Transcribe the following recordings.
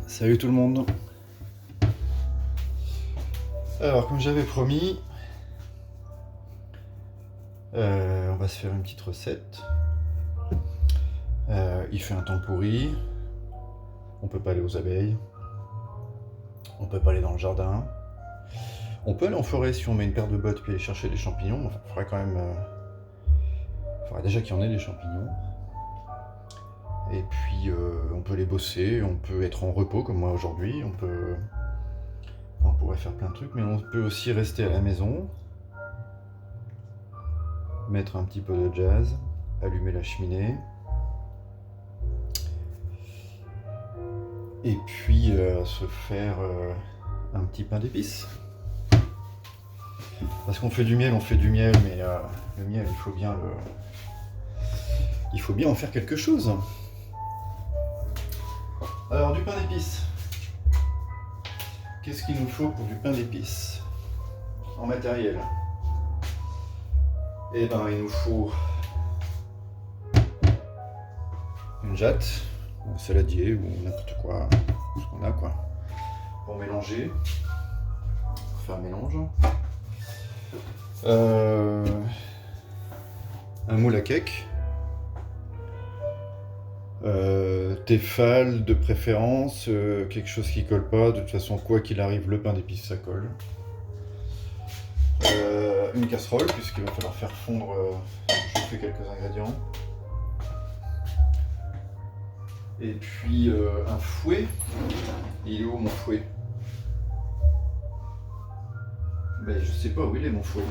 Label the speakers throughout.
Speaker 1: Salut tout le monde. Alors, comme j'avais promis, on va se faire une petite recette. Il fait un temps pourri, on peut pas aller aux abeilles, on peut pas aller dans le jardin. On peut aller en forêt si on met une paire de bottes puis aller chercher des champignons. Enfin, il faudrait quand même... faudrait déjà qu'il y en ait des champignons. Et puis on peut les bosser, on peut être en repos comme moi aujourd'hui, on pourrait faire plein de trucs, mais on peut aussi rester à la maison, mettre un petit peu de jazz, allumer la cheminée, et puis se faire un petit pain d'épices. Parce qu'on fait du miel, mais le miel, il faut bien en faire quelque chose. Alors, du pain d'épices. Qu'est-ce qu'il nous faut pour du pain d'épices en matériel? Eh ben, il nous faut une jatte, un saladier ou n'importe quoi, ce qu'on a quoi, pour mélanger, pour faire un mélange. Un moule à cake. Tefal de préférence, quelque chose qui colle pas, de toute façon quoi qu'il arrive le pain d'épices ça colle. Une casserole puisqu'il va falloir faire fondre, chauffer quelques ingrédients. Et puis un fouet. Il est où mon fouet? Ben je sais pas où il est mon fouet.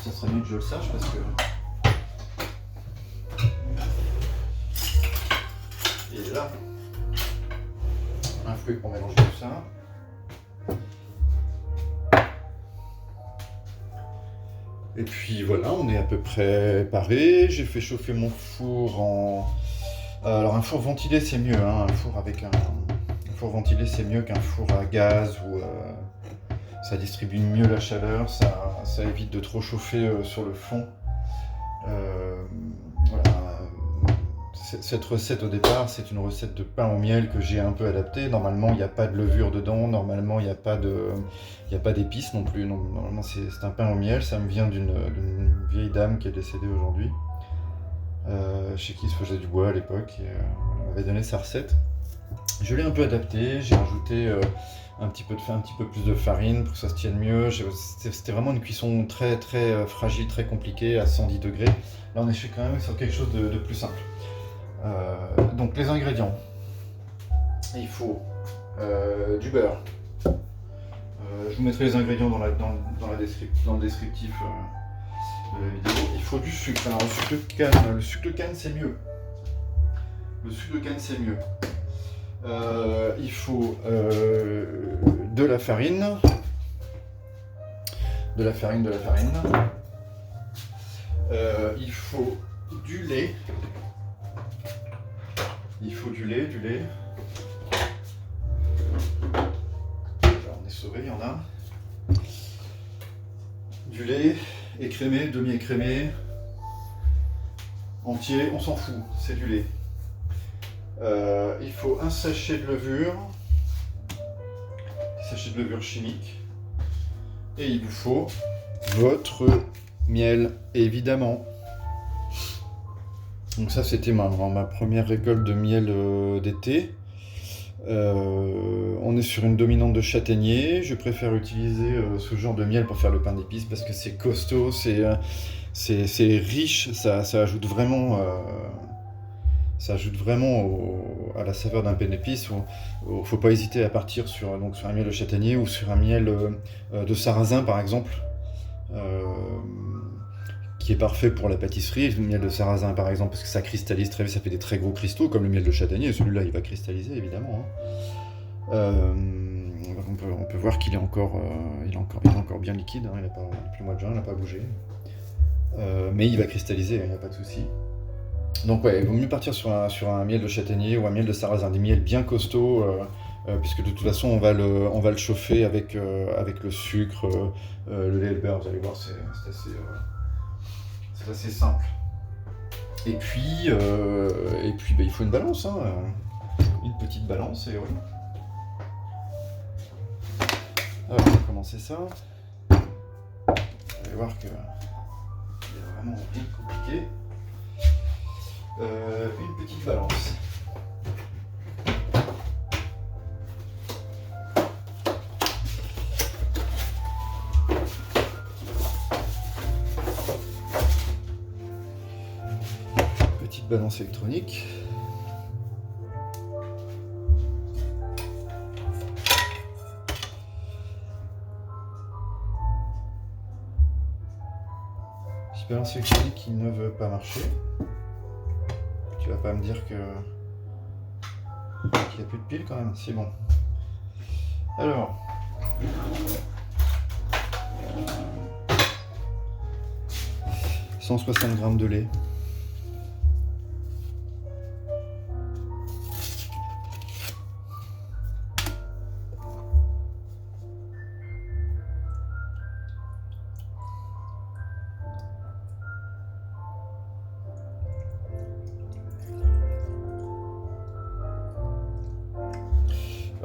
Speaker 1: Ça serait mieux que je le sache parce que... Il est là. Un fouet pour mélanger tout ça. Et puis voilà, on est à peu près paré. J'ai fait chauffer mon four en... Alors un four ventilé c'est mieux, hein. Un four ventilé c'est mieux qu'un four à gaz où ça distribue mieux la chaleur, ça évite de trop chauffer sur le fond. Voilà. Cette recette au départ, c'est une recette de pain au miel que j'ai un peu adaptée. Normalement, il n'y a pas de levure dedans. Normalement, il n'y a pas d'épices non plus. Normalement, c'est un pain au miel. Ça me vient d'une vieille dame qui est décédée aujourd'hui, chez qui se faisait du bois à l'époque. Et elle m'avait donné sa recette. Je l'ai un peu adaptée. J'ai rajouté un petit peu plus de farine pour que ça se tienne mieux. C'était vraiment une cuisson très très fragile, très compliquée à 110 degrés. Là, on est quand même sur quelque chose de plus simple. Donc les ingrédients, il faut du beurre, je vous mettrai les ingrédients dans le descriptif de la vidéo. Il faut du sucre. Alors le sucre de canne c'est mieux, il faut de la farine, il faut du lait. Alors, on est sauvé, il y en a. Du lait écrémé, demi-écrémé, entier, on s'en fout, c'est du lait. Il faut un sachet de levure, chimique. Et il vous faut votre miel, évidemment. Donc ça c'était ma première récolte de miel d'été. On est sur une dominante de châtaignier. Je préfère utiliser ce genre de miel pour faire le pain d'épices parce que c'est costaud, c'est riche, ça ajoute vraiment, à la saveur d'un pain d'épices. Faut pas hésiter à partir sur un miel de châtaignier ou sur un miel de sarrasin par exemple. Qui est parfait pour la pâtisserie, le miel de sarrasin par exemple, parce que ça cristallise très vite, ça fait des très gros cristaux, comme le miel de châtaignier, et celui-là il va cristalliser évidemment. On peut voir qu'il est encore bien liquide, hein, depuis le mois de juin, il n'a pas bougé. Mais il va cristalliser, il n'y a pas de souci. Donc ouais, il vaut mieux partir sur un miel de châtaignier ou un miel de sarrasin, des miels bien costauds, puisque de toute façon on va le chauffer avec le sucre, le lait et le beurre, vous allez voir, c'est assez simple. Bah, il faut une balance, hein. Une petite balance et oui. Alors, on va commencer ça. Vous allez voir que c'est vraiment bien compliqué. Une petite balance. Petite balance électronique. Balance électronique qui ne veut pas marcher. Tu vas pas me dire que qu'il n'y a plus de pile quand même, c'est bon. Alors, « 160 g de lait.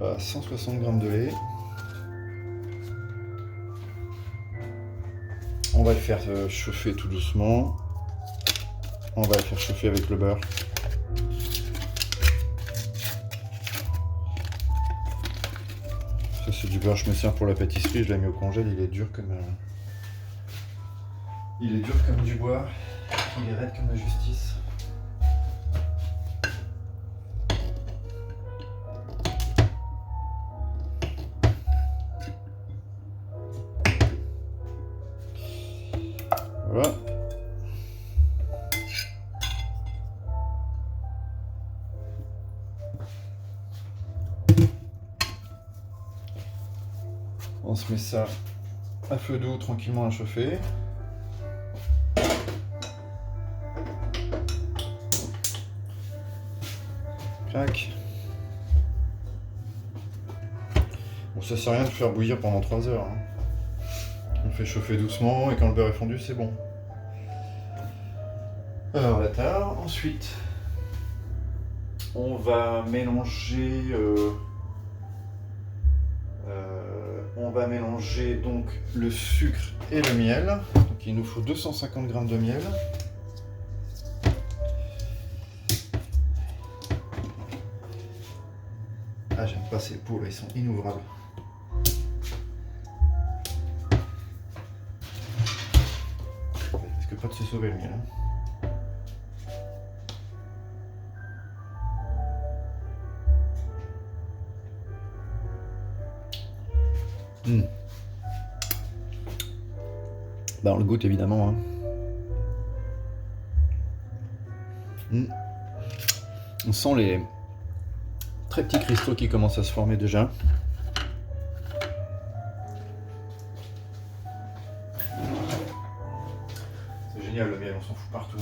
Speaker 1: Voilà, 160 g de lait. On va le faire chauffer tout doucement. On va le faire chauffer avec le beurre. Ça c'est du beurre, je me sers pour la pâtisserie, je l'ai mis au congèle, il est dur comme du bois, il est raide comme la justice. Voilà. On se met ça à feu doux tranquillement à chauffer. Crac. Bon, ça sert à rien de faire bouillir pendant 3 heures. Hein. On fait chauffer doucement et quand le beurre est fondu, c'est bon. Alors la tare. Ensuite, on va mélanger. On va mélanger donc le sucre et le miel. Donc il nous faut 250 g de miel. Ah, j'aime pas ces pots, ils sont inouvrables. Risque pas de se sauver le miel. Hein. Bah, on le goûte évidemment. Hein. On sent les très petits cristaux qui commencent à se former déjà. C'est génial le miel, on s'en fout partout.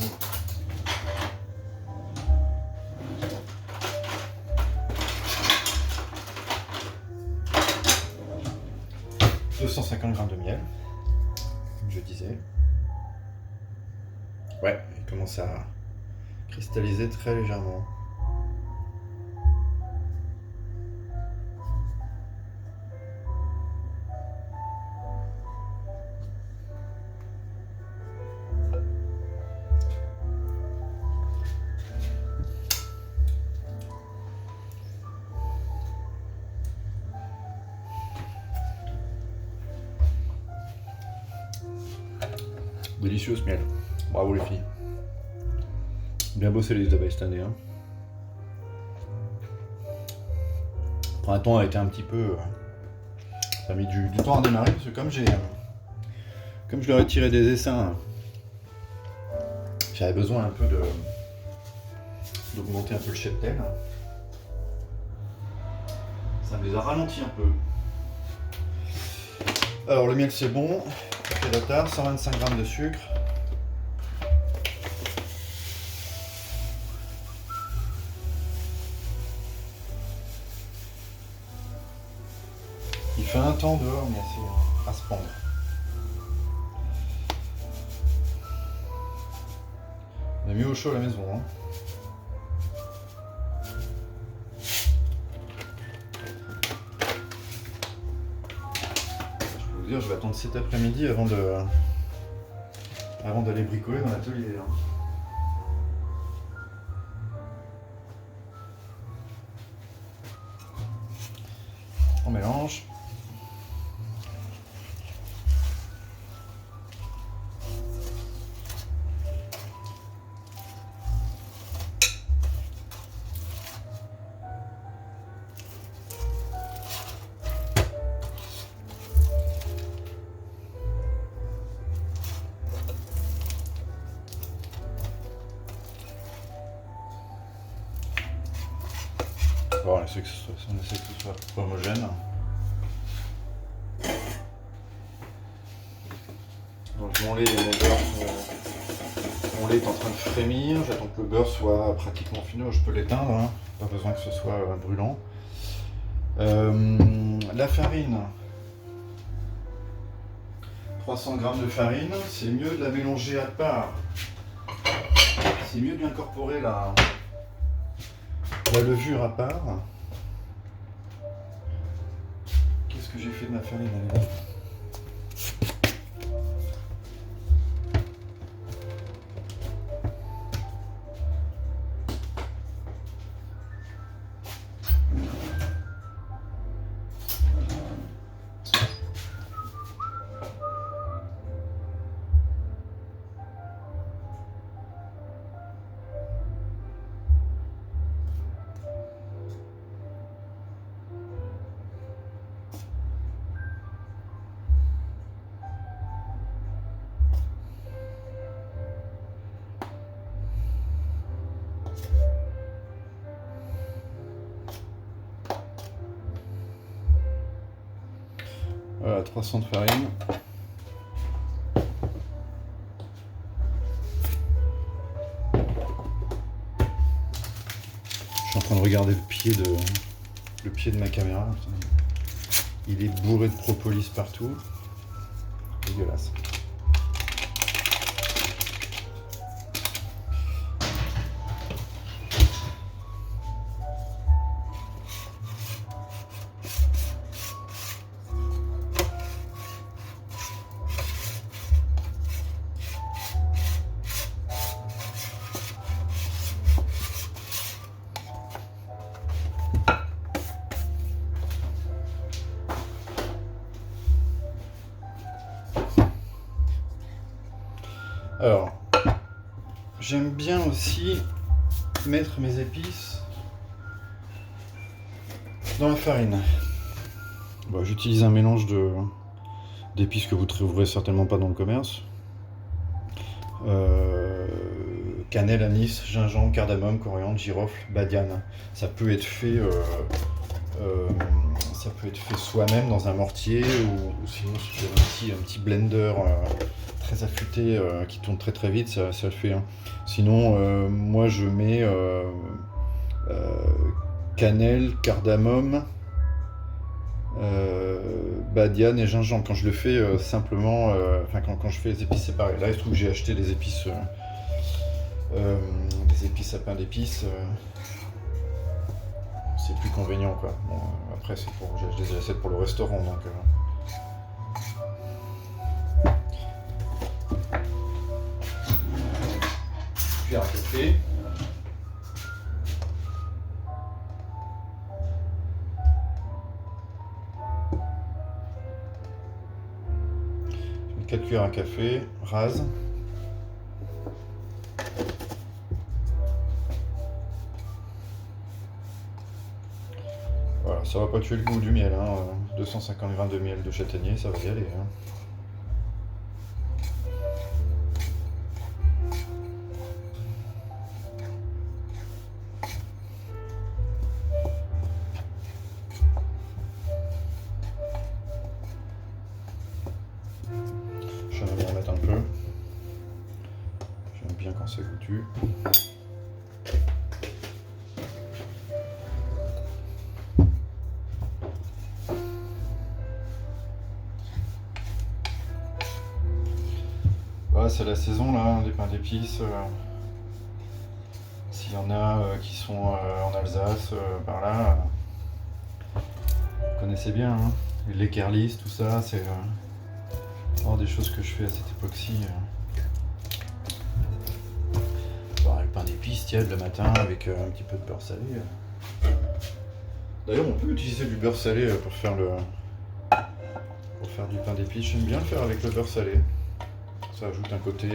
Speaker 1: 250 g de miel, comme je disais. Ouais, il commence à cristalliser très légèrement. Délicieux ce miel. Bravo les filles. Bien bossé les abeilles cette année. Hein. Le printemps a été un petit peu... ça a mis du temps à démarrer parce que comme je leur ai tiré des essaims, j'avais besoin un peu d'augmenter un peu le cheptel. Ça me les a ralentis un peu. Alors le miel c'est bon. La tare, 125 g de sucre. Il fait un temps dehors, mais c'est à se pendre. On a mieux au chaud à la maison. Hein. Je peux vous dire, je vais attendre cet après-midi avant d'aller bricoler dans l'atelier. Hein. On mélange. Bon, on essaie que ce soit homogène. Donc mon lait et mon beurre mon lait est en train de frémir, j'attends que le beurre soit pratiquement fini, je peux l'éteindre, hein. Pas besoin que ce soit brûlant. La farine, 300 g de farine, c'est mieux de la mélanger à part. C'est mieux d'incorporer la levure à part. Qu'est-ce que j'ai fait de ma farine? Elle est là. Voilà, 300 de farine. Je suis en train de regarder le pied de ma caméra. Il est bourré de propolis partout. Dégueulasse. Alors, j'aime bien aussi mettre mes épices dans la farine. Bon, j'utilise un mélange d'épices que vous trouverez certainement pas dans le commerce. Cannelle, anis, gingembre, cardamome, coriandre, girofle, badiane. Ça peut être fait soi-même dans un mortier ou sinon sur un petit blender très affûté qui tourne très très vite, ça le fait. Hein. Sinon, moi je mets cannelle, cardamome, badiane et gingembre quand je le fais simplement, quand je fais les épices séparées. Là il se trouve que j'ai acheté des épices à pain d'épices. C'est plus convenient quoi. Bon, après je les achète pour le restaurant donc. Cuillère à café. Je mets 4 cuillères à café, rase. Voilà, ça va pas tuer le goût du miel, hein. 250 g de miel de châtaignier, ça va y aller. Hein. J'aime bien en mettre un peu. J'aime bien quand c'est goûtu. Voilà, c'est la saison là, des pains d'épices. en a qui sont en Alsace, par là. Vous connaissez bien, hein. Les Kerlis, tout ça, c'est des choses que je fais à cette époque-ci. Le pain d'épices tiède le matin avec un petit peu de beurre salé. D'ailleurs, on peut utiliser du beurre salé pour faire du pain d'épices. J'aime bien le faire avec le beurre salé. Ça ajoute un côté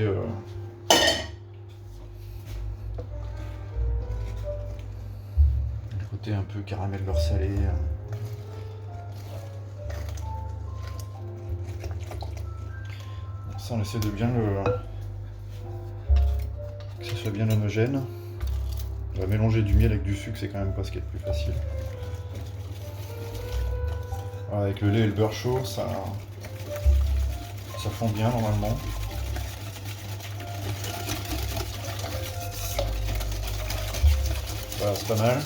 Speaker 1: un peu caramel beurre salé. Ça, on essaie de bien que ce soit bien homogène. On va mélanger du miel avec du sucre, c'est quand même pas ce qui est le plus facile. Voilà, avec le lait et le beurre chaud, ça fond bien normalement. Voilà, c'est pas mal.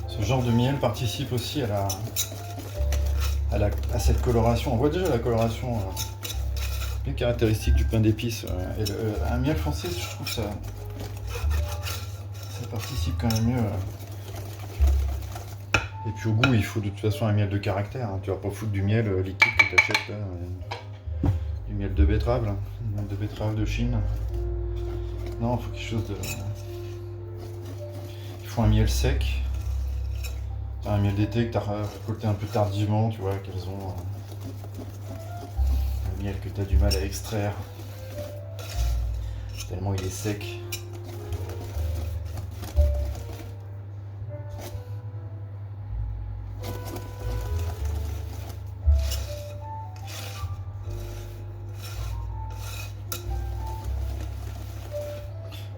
Speaker 1: Ce genre de miel participe aussi à cette coloration. On voit déjà la coloration bien caractéristique du pain d'épices. Et un miel foncé, je trouve ça participe quand même mieux. Et puis au goût, il faut de toute façon un miel de caractère. Tu vas pas foutre du miel liquide que tu achètes, du miel de betterave, là. Du miel de betterave de Chine. Non, il faut quelque chose de... Il faut un miel sec. Un miel d'été que tu as récolté un peu tardivement, tu vois, qu'elles ont un miel que tu as du mal à extraire, tellement il est sec.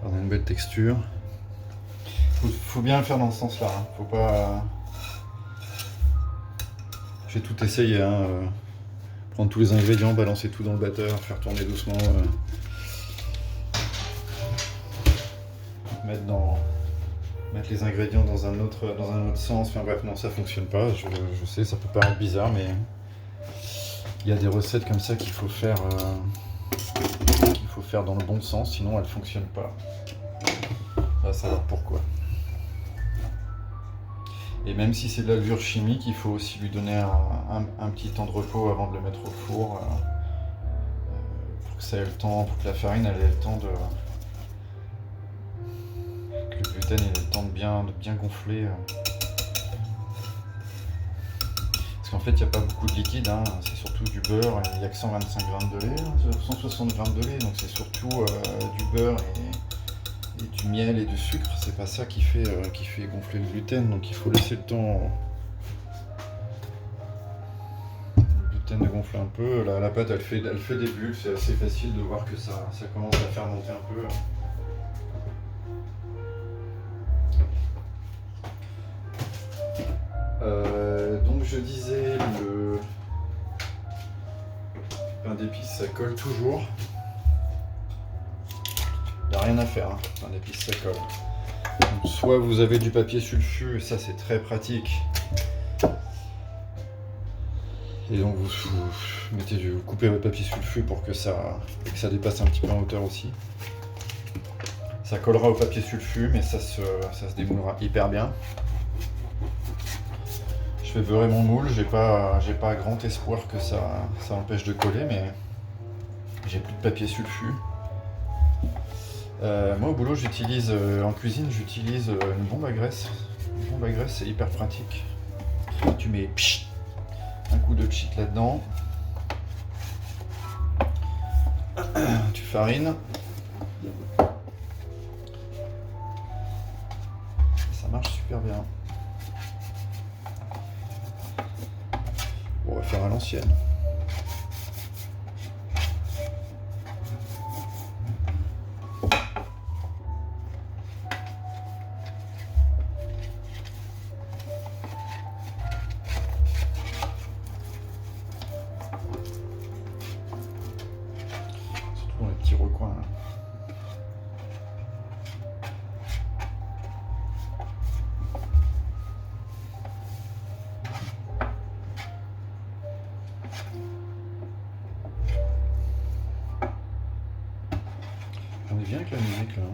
Speaker 1: On a une belle texture. Faut bien le faire dans ce sens-là, hein. Faut pas... J'ai tout essayé, hein. Prendre tous les ingrédients, balancer tout dans le batteur, faire tourner doucement, mettre les ingrédients dans un autre sens. Enfin bref, non, ça fonctionne pas. Je sais, ça peut paraître bizarre, mais il y a des recettes comme ça qu'il faut faire dans le bon sens, sinon elles fonctionnent pas. On va savoir pourquoi. Et même si c'est de la levure chimique, il faut aussi lui donner un petit temps de repos avant de le mettre au four, pour que ça ait le temps, pour que la farine ait le temps que le gluten ait le temps de bien gonfler. Parce qu'en fait, il n'y a pas beaucoup de liquide, hein. C'est surtout du beurre, il n'y a que 125 g de lait, 160 g de lait, donc c'est surtout du beurre et du miel et du sucre. C'est pas ça qui fait gonfler le gluten, donc il faut laisser le temps au gluten de gonfler un peu. La pâte elle fait des bulles, c'est assez facile de voir que ça commence à fermenter un peu. Donc je disais, le pain d'épices ça colle toujours. Il n'y a rien à faire, hein. Pain d'épices ça colle. Donc, soit vous avez du papier sulfu, et ça c'est très pratique. Et donc vous coupez votre papier sulfu pour que ça dépasse un petit peu en hauteur aussi. Ça collera au papier sulfu, mais ça se démoulera hyper bien. Je vais beurrer mon moule, j'ai pas grand espoir que ça empêche de coller, mais j'ai plus de papier sulfu. Moi au boulot j'utilise, en cuisine j'utilise une bombe à graisse. Une bombe à graisse c'est hyper pratique. Tu mets un coup de pchit là-dedans. Tu farines. Ça marche super bien. Bon, on va faire à l'ancienne. Surtout dans les petits recoins là. On est bien avec la musique là.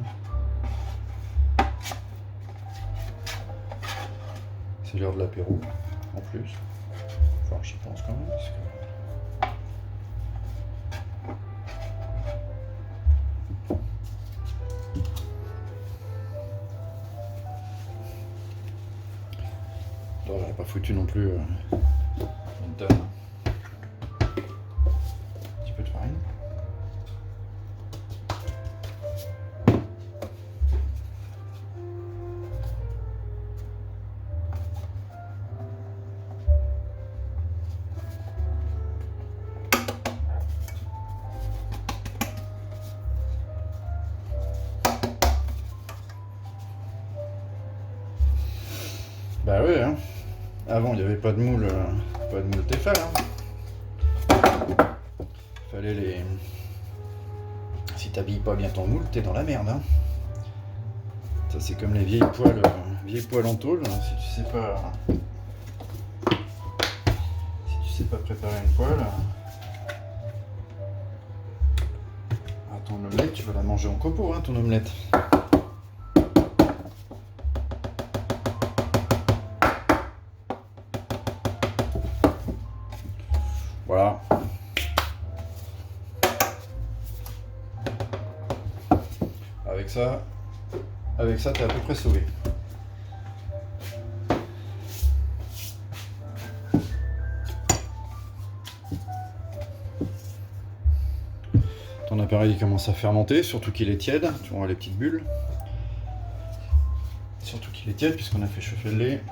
Speaker 1: C'est l'heure de l'apéro, en plus. Enfin, j'y pense quand même. Parce que... Alors, j'aurais pas foutu non plus une tonne. Un petit peu de farine. Bah ouais, hein. Avant il n'y avait pas de moule Tefal. Hein. Fallait les... Si t'habilles pas bien ton moule, t'es dans la merde. Hein. Ça c'est comme les vieilles poêles en tôle. Si tu sais pas préparer une poêle, ton omelette, tu vas la manger en copeaux, hein, ton omelette. Voilà. Avec ça, t'es à peu près sauvé. Ton appareil commence à fermenter, surtout qu'il est tiède. Tu vois les petites bulles. Surtout qu'il est tiède puisqu'on a fait chauffer le lait.